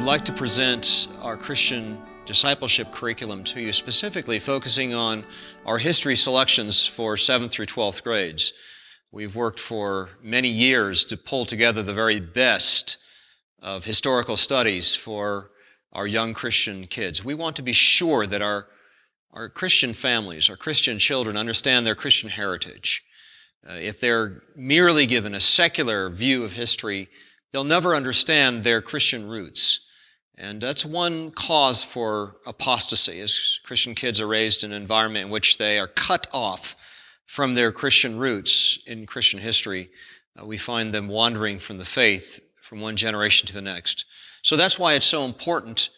would like to present our Christian discipleship curriculum to you, specifically focusing on our history selections for 7th through 12th grades. We've worked for many years to pull together the very best of historical studies for our young Christian kids. We want to be sure that our Christian families, our Christian children understand their Christian heritage. If they're merely given a secular view of history, they'll never understand their Christian roots. And that's one cause for apostasy, as Christian kids are raised in an environment in which they are cut off from their Christian roots in Christian history. We find them wandering from the faith from one generation to the next. So that's why it's so important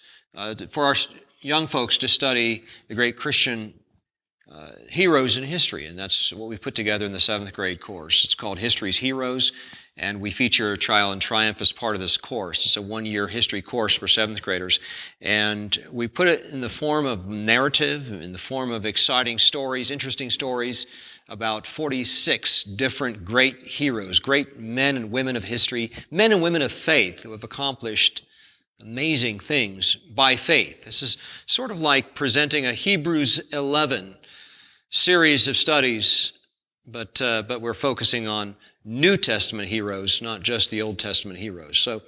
for our young folks to study the great Christian heroes in history, and that's what we've put together in the 7th grade course. It's called History's Heroes, and we feature Trial and Triumph as part of this course. It's a one-year history course for 7th graders, and we put it in the form of narrative, in the form of exciting stories, interesting stories about 46 different great heroes, great men and women of history, men and women of faith who have accomplished amazing things by faith. This is sort of like presenting a Hebrews 11 series of studies, but we're focusing on New Testament heroes, not just the Old Testament heroes. So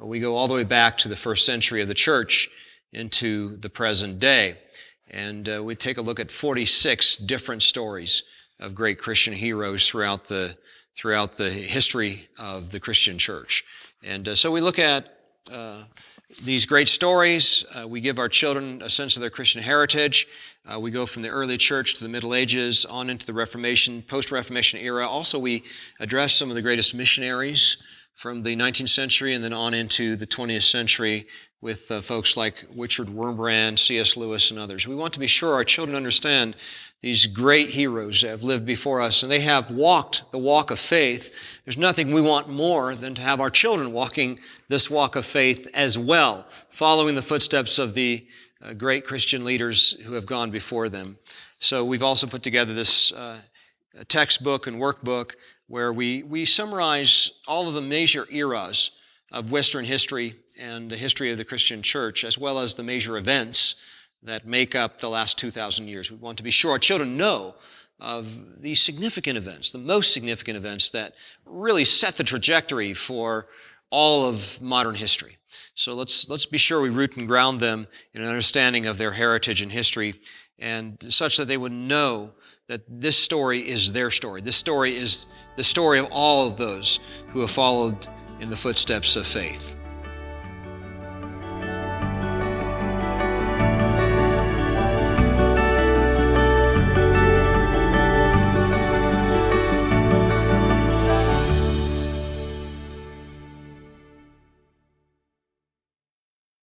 we go all the way back to the first century of the church into the present day, and we take a look at 46 different stories of great Christian heroes throughout the history of the Christian church. And so we look at these great stories. We give our children a sense of their Christian heritage. We go from the early church to the Middle Ages, on into the Reformation, post-Reformation era. Also, we address some of the greatest missionaries from the 19th century and then on into the 20th century with folks like Richard Wurmbrand, C.S. Lewis, and others. We want to be sure our children understand these great heroes that have lived before us, and they have walked the walk of faith. There's nothing we want more than to have our children walking this walk of faith as well, following the footsteps of the great Christian leaders who have gone before them. So we've also put together this textbook and workbook where we summarize all of the major eras of Western history and the history of the Christian church, as well as the major events that make up the last 2,000 years. We want to be sure our children know of these significant events, the most significant events that really set the trajectory for all of modern history. So let's be sure we root and ground them in an understanding of their heritage and history, and such that they would know that this story is their story. This story is the story of all of those who have followed in the footsteps of faith.